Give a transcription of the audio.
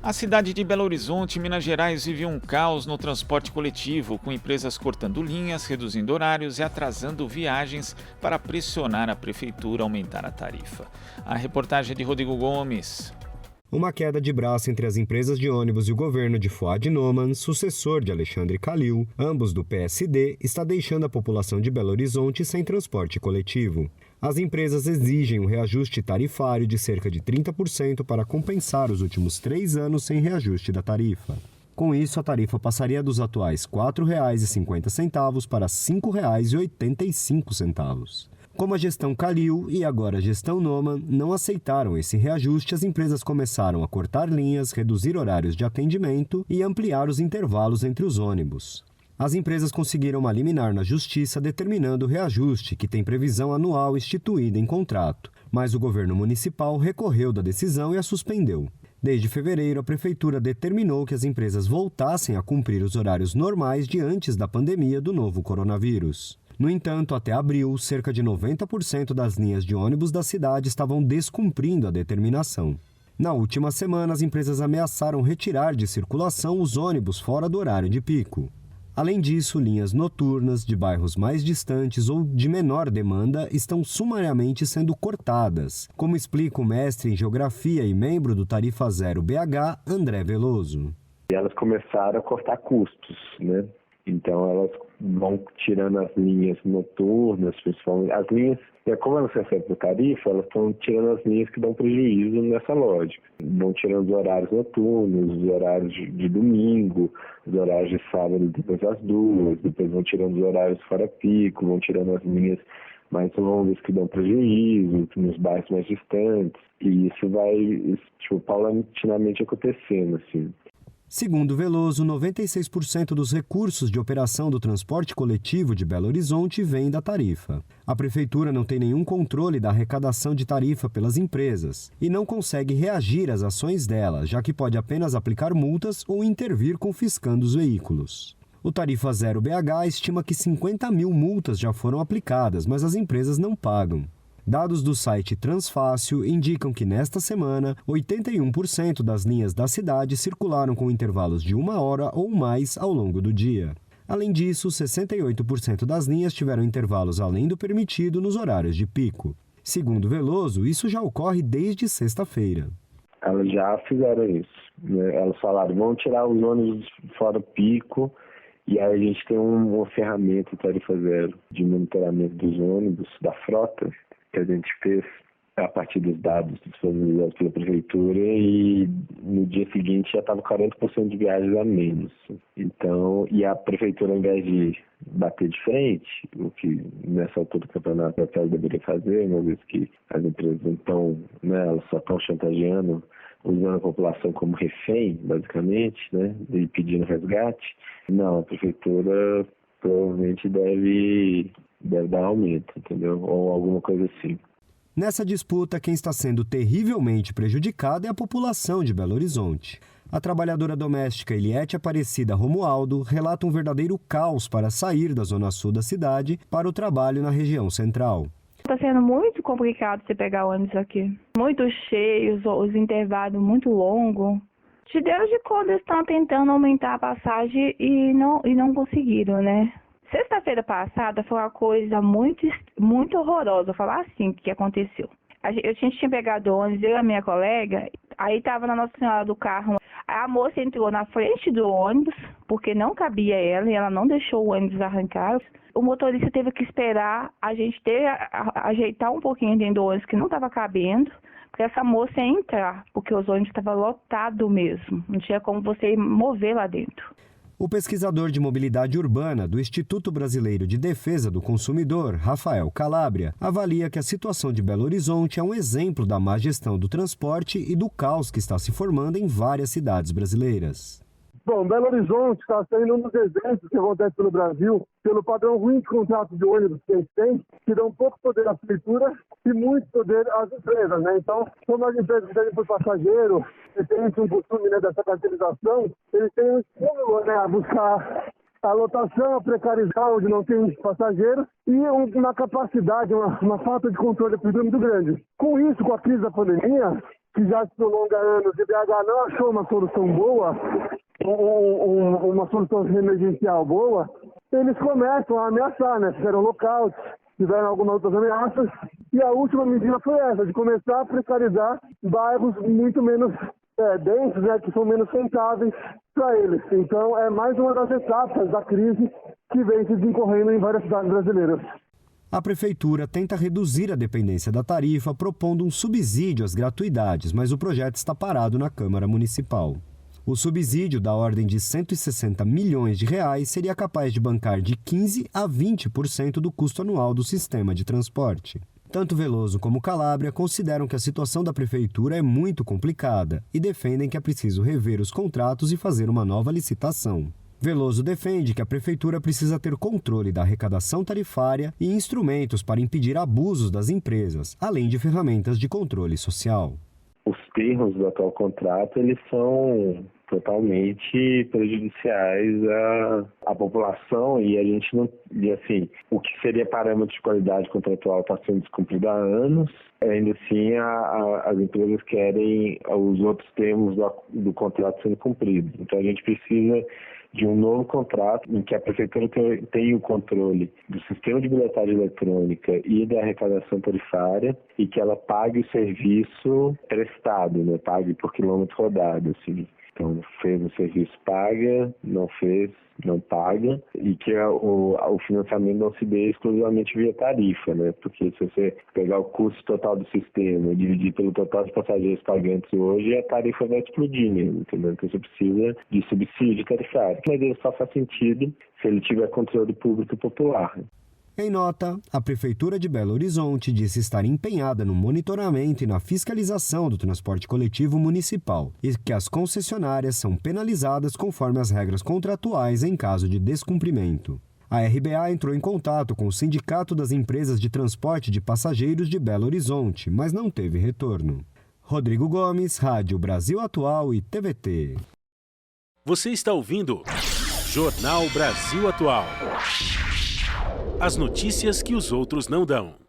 A cidade de Belo Horizonte, Minas Gerais, vive um caos no transporte coletivo, com empresas cortando linhas, reduzindo horários e atrasando viagens para pressionar a prefeitura a aumentar a tarifa. A reportagem é de Rodrigo Gomes. Uma queda de braço entre as empresas de ônibus e o governo de Fuad Noman, sucessor de Alexandre Calil, ambos do PSD, está deixando a população de Belo Horizonte sem transporte coletivo. As empresas exigem um reajuste tarifário de cerca de 30% para compensar os últimos 3 anos sem reajuste da tarifa. Com isso, a tarifa passaria dos atuais R$ 4,50 para R$ 5,85. Como a gestão Calil e agora a gestão Noman não aceitaram esse reajuste, as empresas começaram a cortar linhas, reduzir horários de atendimento e ampliar os intervalos entre os ônibus. As empresas conseguiram uma liminar na Justiça determinando o reajuste, que tem previsão anual instituída em contrato, mas o governo municipal recorreu da decisão e a suspendeu. Desde fevereiro, a Prefeitura determinou que as empresas voltassem a cumprir os horários normais de antes da pandemia do novo coronavírus. No entanto, até abril, cerca de 90% das linhas de ônibus da cidade estavam descumprindo a determinação. Na última semana, as empresas ameaçaram retirar de circulação os ônibus fora do horário de pico. Além disso, linhas noturnas de bairros mais distantes ou de menor demanda estão sumariamente sendo cortadas, como explica o mestre em Geografia e membro do Tarifa Zero BH, André Veloso. Elas começaram a cortar custos, né? Então elas vão tirando as linhas noturnas, principalmente as linhas, como elas recebem por tarifa, elas estão tirando as linhas que dão prejuízo nessa lógica. Vão tirando os horários noturnos, os horários de domingo, os horários de sábado depois das 2, depois vão tirando os horários fora pico, vão tirando as linhas mais longas que dão prejuízo, nos bairros mais distantes. E isso vai, paulatinamente acontecendo, assim. Segundo Veloso, 96% dos recursos de operação do transporte coletivo de Belo Horizonte vêm da tarifa. A Prefeitura não tem nenhum controle da arrecadação de tarifa pelas empresas e não consegue reagir às ações dela, já que pode apenas aplicar multas ou intervir confiscando os veículos. O Tarifa Zero BH estima que 50 mil multas já foram aplicadas, mas as empresas não pagam. Dados do site Transfácil indicam que nesta semana, 81% das linhas da cidade circularam com intervalos de 1 hora ou mais ao longo do dia. Além disso, 68% das linhas tiveram intervalos além do permitido nos horários de pico. Segundo Veloso, isso já ocorre desde sexta-feira. Elas já fizeram isso, né? Elas falaram, vamos tirar os ônibus fora pico, e aí a gente tem uma ferramenta Tarifa Zero de monitoramento dos ônibus, da frota, que a gente fez a partir dos dados disponibilizados pela Prefeitura, e no dia seguinte já estava 40% de viagens a menos. Então, e a Prefeitura, ao invés de bater de frente, o que nessa altura do campeonato ela deveria fazer, uma vez que as empresas não estão, né, elas só estão chantageando, usando a população como refém, basicamente, né, e pedindo resgate, não, a Prefeitura provavelmente deve dar aumento, entendeu? Ou alguma coisa assim. Nessa disputa, quem está sendo terrivelmente prejudicada é a população de Belo Horizonte. A trabalhadora doméstica Eliete Aparecida Romualdo relata um verdadeiro caos para sair da zona sul da cidade para o trabalho na região central. Está sendo muito complicado você pegar ônibus aqui. Muito cheios, os intervalos muito longos. De Deus de conta, eles estão tentando aumentar a passagem e não conseguiram, né? Sexta-feira passada foi uma coisa muito horrorosa. Vou falar assim, o que aconteceu. A gente tinha pegado ônibus, eu e a minha colega, aí estava na Nossa Senhora do carro. A moça entrou na frente do ônibus, porque não cabia ela, e ela não deixou o ônibus arrancar. O motorista teve que esperar a gente ajeitar um pouquinho dentro do ônibus, que não estava cabendo, para essa moça entrar, porque os ônibus estavam lotados mesmo. Não tinha como você mover lá dentro. O pesquisador de mobilidade urbana do Instituto Brasileiro de Defesa do Consumidor, Rafael Calabria, avalia que a situação de Belo Horizonte é um exemplo da má gestão do transporte e do caos que está se formando em várias cidades brasileiras. Bom, Belo Horizonte está sendo um dos exemplos que acontece no Brasil, pelo padrão ruim de contratos de ônibus que eles têm, que dão pouco poder à prefeitura e muito poder às empresas, né? Então, como as empresas vendem por passageiro, e tem um costume, né, dessa cartelização, eles têm um estímulo, né, a buscar a lotação, a precarizar onde não tem passageiros e uma capacidade, uma falta de controle da prefeitura muito grande. Com isso, com a crise da pandemia, que já se prolonga há anos e BH não achou uma solução boa, uma solução emergencial boa, eles começam a ameaçar, né? Fizeram lockout, tiveram algumas outras ameaças, e a última medida foi essa, de começar a precarizar bairros muito menos densos, né? Que são menos rentáveis para eles. Então, é mais uma das etapas da crise que vem se desencorrendo em várias cidades brasileiras. A Prefeitura tenta reduzir a dependência da tarifa, propondo um subsídio às gratuidades, mas o projeto está parado na Câmara Municipal. O subsídio, da ordem de R$ 160 milhões, seria capaz de bancar de 15% a 20% do custo anual do sistema de transporte. Tanto Veloso como Calabria consideram que a situação da Prefeitura é muito complicada e defendem que é preciso rever os contratos e fazer uma nova licitação. Veloso defende que a Prefeitura precisa ter controle da arrecadação tarifária e instrumentos para impedir abusos das empresas, além de ferramentas de controle social. Os termos do atual contrato, eles são totalmente prejudiciais à população e a gente não... E assim, o que seria parâmetro de qualidade contratual está sendo descumprido há anos. Ainda assim, as empresas querem os outros termos do contrato sendo cumpridos. Então, a gente precisa de um novo contrato em que a Prefeitura tenha o controle do sistema de bilhetagem eletrônica e da arrecadação tarifária e que ela pague o serviço prestado, né? Pague por quilômetro rodado, assim. Então, fez o serviço, paga, não fez, não paga, e que o financiamento não se dê exclusivamente via tarifa, né? Porque se você pegar o custo total do sistema e dividir pelo total de passageiros pagantes hoje, a tarifa vai explodir mesmo, entendeu? Então você precisa de subsídio tarifário. Mas ele só faz sentido se ele tiver controle público e popular. Em nota, a Prefeitura de Belo Horizonte disse estar empenhada no monitoramento e na fiscalização do transporte coletivo municipal e que as concessionárias são penalizadas conforme as regras contratuais em caso de descumprimento. A RBA entrou em contato com o Sindicato das Empresas de Transporte de Passageiros de Belo Horizonte, mas não teve retorno. Rodrigo Gomes, Rádio Brasil Atual e TVT. Você está ouvindo Jornal Brasil Atual. As notícias que os outros não dão.